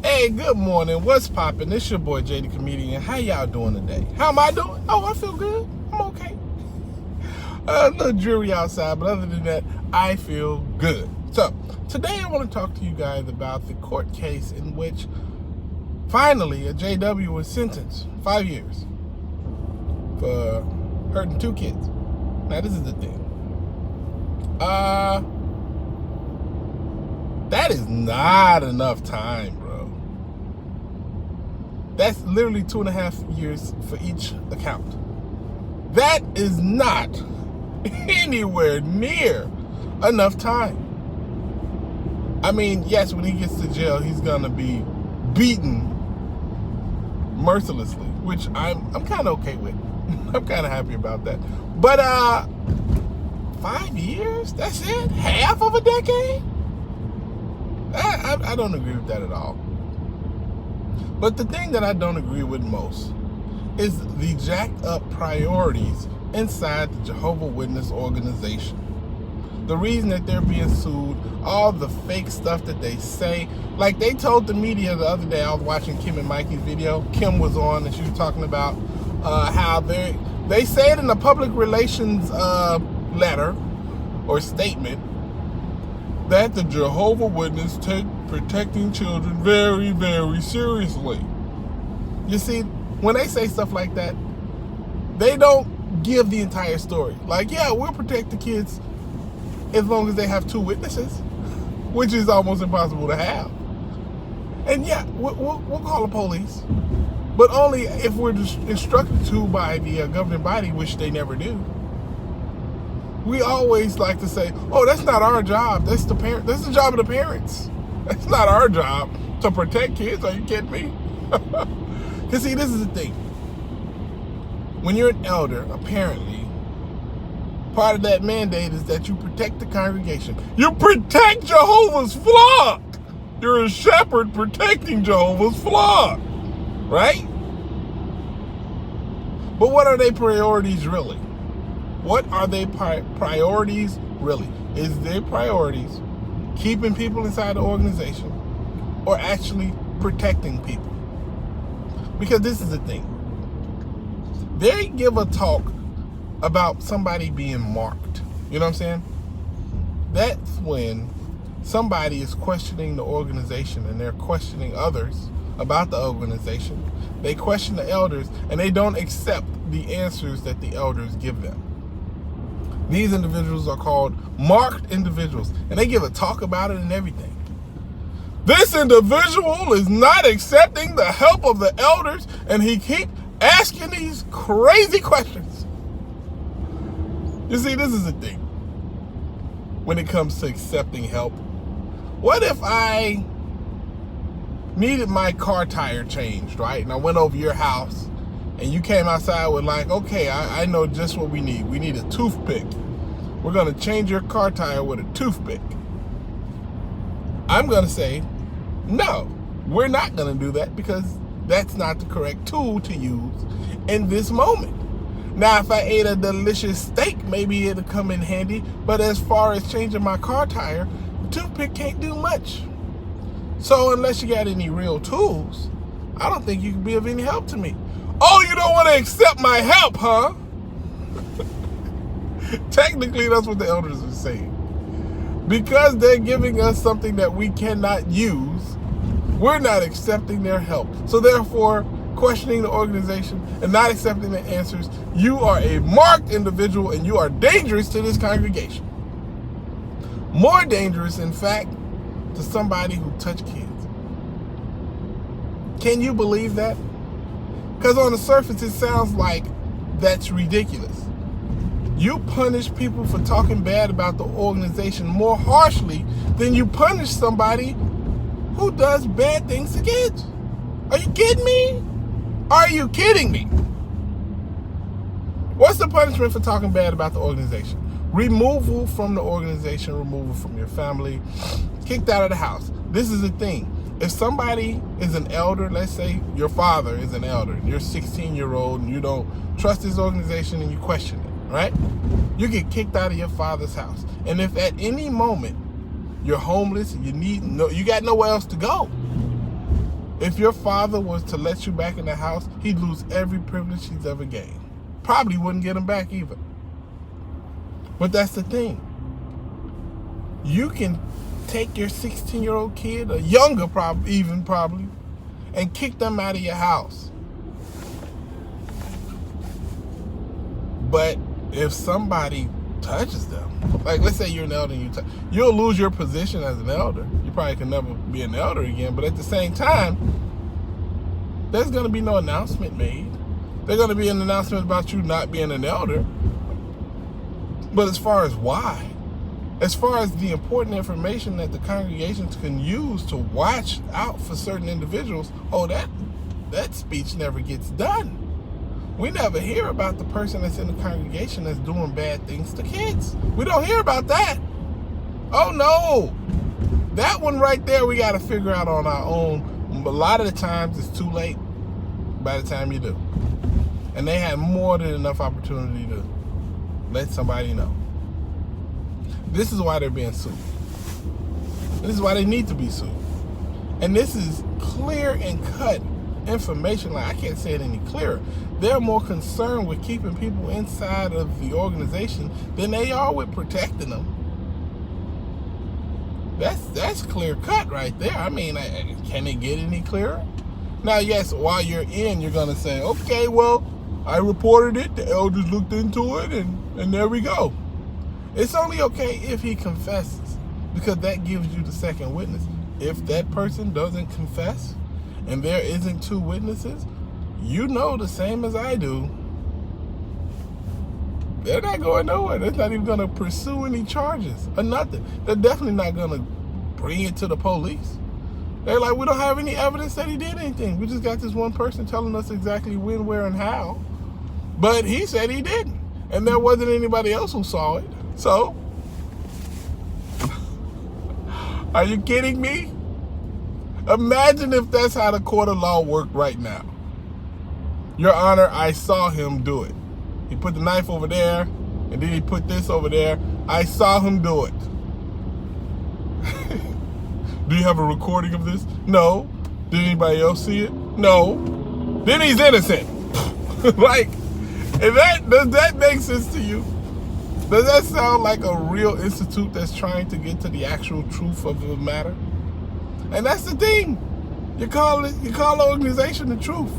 Hey, good morning. What's poppin'? It's your boy Jay the Comedian. How y'all doing today? How am I doing? Oh, I feel good. I'm okay. A little dreary outside, but other than that, I feel good. So, today I want to talk to you guys about the court case in which finally a JW was sentenced 5 years for hurting 2 kids. Now, this is the thing. That is not enough time, bro. That's literally 2.5 years for each account. That is not anywhere near enough time. I mean, yes, when he gets to jail, he's gonna be beaten mercilessly, which I'm kind of okay with. I'm kind of happy about that. But 5 years? That's it? Half of a decade? I don't agree with that at all. But the thing that I don't agree with most is the jacked up priorities inside the Jehovah Witness organization. The reason that they're being sued, all the fake stuff that they say. Like they told the media the other day, I was watching Kim and Mikey's video. Kim was on and she was talking about how they say it in the public relations letter or statement that the Jehovah Witness take protecting children very, very seriously. You see, when they say stuff like that, they don't give the entire story. Like, yeah, we'll protect the kids as long as they have 2 witnesses, which is almost impossible to have. And yeah, we'll call the police, but only if we're instructed to by the governing body, which they never do. We always like to say, oh, that's not our job. That's the parent. That's the job of the parents. That's not our job to protect kids. Are you kidding me? Because see, this is the thing. When you're an elder, apparently, part of that mandate is that you protect the congregation. You protect Jehovah's flock. You're a shepherd protecting Jehovah's flock, right? But what are their priorities really? What are their priorities really? Is their priorities keeping people inside the organization or actually protecting people? Because this is the thing. They give a talk about somebody being marked. You know what I'm saying? That's when somebody is questioning the organization and they're questioning others about the organization. They question the elders and they don't accept the answers that the elders give them. These individuals are called marked individuals, and they give a talk about it and everything. This individual is not accepting the help of the elders, and he keeps asking these crazy questions. You see, this is the thing. When it comes to accepting help, what if I needed my car tire changed, right? And I went over your house, and you came outside with like, okay, I know just what we need. We need a toothpick. We're going to change your car tire with a toothpick. I'm going to say, no, we're not going to do that because that's not the correct tool to use in this moment. Now, if I ate a delicious steak, maybe it'll come in handy. But as far as changing my car tire, the toothpick can't do much. So unless you got any real tools, I don't think you can be of any help to me. Oh, you don't want to accept my help, huh? Technically, that's what the elders are saying. Because they're giving us something that we cannot use, we're not accepting their help. So therefore, questioning the organization and not accepting the answers, you are a marked individual and you are dangerous to this congregation. More dangerous, in fact, to somebody who touched kids. Can you believe that? Because on the surface, it sounds like that's ridiculous. You punish people for talking bad about the organization more harshly than you punish somebody who does bad things to kids. Are you kidding me? Are you kidding me? What's the punishment for talking bad about the organization? Removal from the organization, removal from your family, kicked out of the house. This is the thing. If somebody is an elder, let's say your father is an elder, and you're 16-year-old and you don't trust this organization and you question it, right? You get kicked out of your father's house. And if at any moment you're homeless and you got nowhere else to go, If your father was to let you back in the house, he'd lose every privilege he's ever gained. Probably wouldn't get him back either. But that's the thing. You can take your 16-year-old kid, or younger probably, and kick them out of your house. But if somebody touches them, like let's say you're an elder and you'll lose your position as an elder. You probably can never be an elder again, but at the same time, there's going to be no announcement made. There's going to be an announcement about you not being an elder. But as far as why, as far as the important information that the congregations can use to watch out for certain individuals, that speech never gets done. We never hear about the person that's in the congregation that's doing bad things to kids. We don't hear about that. Oh no. That one right there we got to figure out on our own. A lot of the times it's too late by the time you do. And they had more than enough opportunity to let somebody know. This is why they're being sued. This is why they need to be sued. And this is clear and cut information. Like, I can't say it any clearer. They're more concerned with keeping people inside of the organization than they are with protecting them. That's clear cut right there. I mean, can it get any clearer? Now, yes, while you're in, you're going to say, okay, well, I reported it, the elders looked into it, and there we go. It's only okay if he confesses, because that gives you the second witness. If that person doesn't confess and there isn't two witnesses, you know the same as I do, they're not going nowhere. They're not even going to pursue any charges or nothing. They're definitely not going to bring it to the police. They're like, we don't have any evidence that he did anything. We just got this one person telling us exactly when, where, and how. But he said he didn't. And there wasn't anybody else who saw it. So, are you kidding me? Imagine if that's how the court of law worked right now. Your Honor, I saw him do it. He put the knife over there, and then he put this over there. I saw him do it. Do you have a recording of this? No. Did anybody else see it? No. Then he's innocent. Like, does that make sense to you? Does that sound like a real institute that's trying to get to the actual truth of the matter? And that's the thing. You call the organization the truth.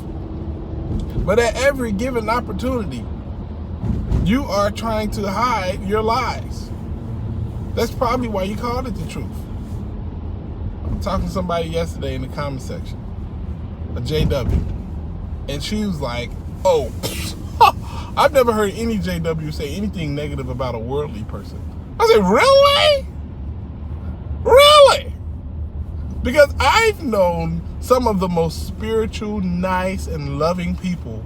But at every given opportunity, you are trying to hide your lies. That's probably why you called it the truth. I was talking to somebody yesterday in the comment section, a JW, and she was like, oh, I've never heard any JW say anything negative about a worldly person. I said, really? Really? Because I've known some of the most spiritual, nice, and loving people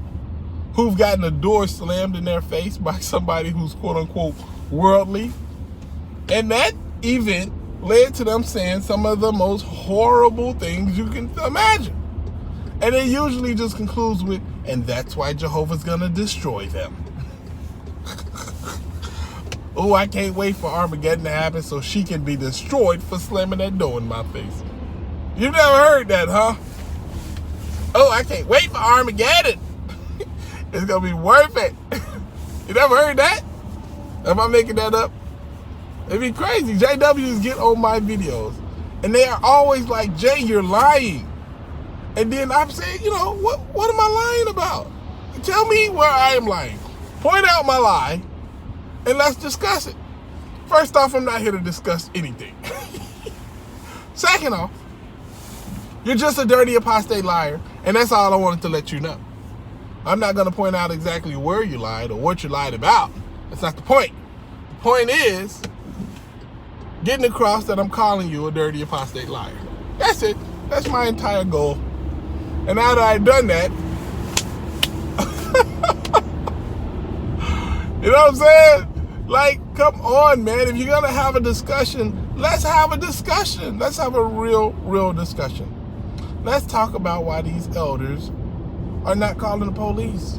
who've gotten a door slammed in their face by somebody who's quote-unquote worldly. And that event led to them saying some of the most horrible things you can imagine. And it usually just concludes with, and that's why Jehovah's gonna destroy them. Oh, I can't wait for Armageddon to happen so she can be destroyed for slamming that door in my face. You never heard that, huh? Oh, I can't wait for Armageddon. It's gonna be worth it. You never heard that? Am I making that up? It'd be crazy. JWs get on my videos and they are always like, Jay, you're lying. And then I'm saying, what am I lying about? Tell me where I am lying. Point out my lie and let's discuss it. First off, I'm not here to discuss anything. Second off, you're just a dirty apostate liar, and that's all I wanted to let you know. I'm not going to point out exactly where you lied or what you lied about. That's not the point. The point is getting across that I'm calling you a dirty apostate liar. That's it. That's my entire goal. And now that I've done that, you know what I'm saying? Like, come on, man. If you're going to have a discussion, let's have a discussion. Let's have a real discussion. Let's talk about why these elders are not calling the police.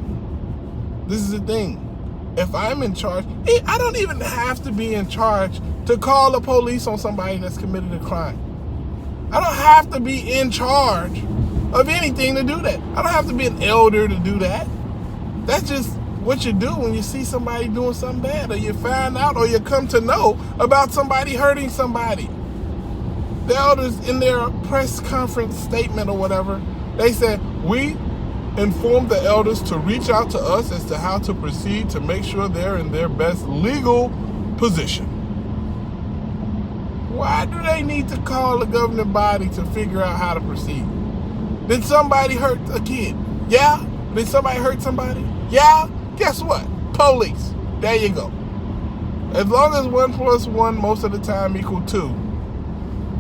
This is the thing. If I'm in charge, I don't even have to be in charge to call the police on somebody that's committed a crime. I don't have to be in charge of anything to do that. I don't have to be an elder to do that. That's just what you do when you see somebody doing something bad, or you find out, or you come to know about somebody hurting somebody. The elders, in their press conference statement or whatever, they said, we informed the elders to reach out to us as to how to proceed to make sure they're in their best legal position. Why do they need to call the governing body to figure out how to proceed? Did somebody hurt a kid? Yeah. Did somebody hurt somebody? Yeah. Guess what? Police. There you go. As long as 1 + 1 most of the time equal 2,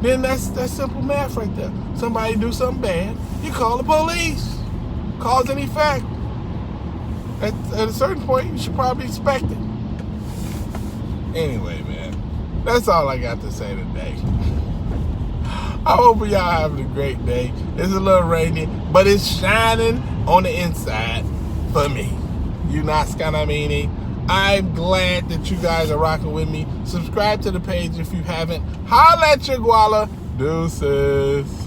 then that's simple math right there. Somebody do something bad, you call the police. Cause and effect. At a certain point, you should probably expect it. Anyway, man, that's all I got to say today. I hope y'all having a great day. It's a little rainy, but it's shining on the inside for me. You Naskanamini. I'm glad that you guys are rocking with me. Subscribe to the page if you haven't. Holla at your guala. Deuces.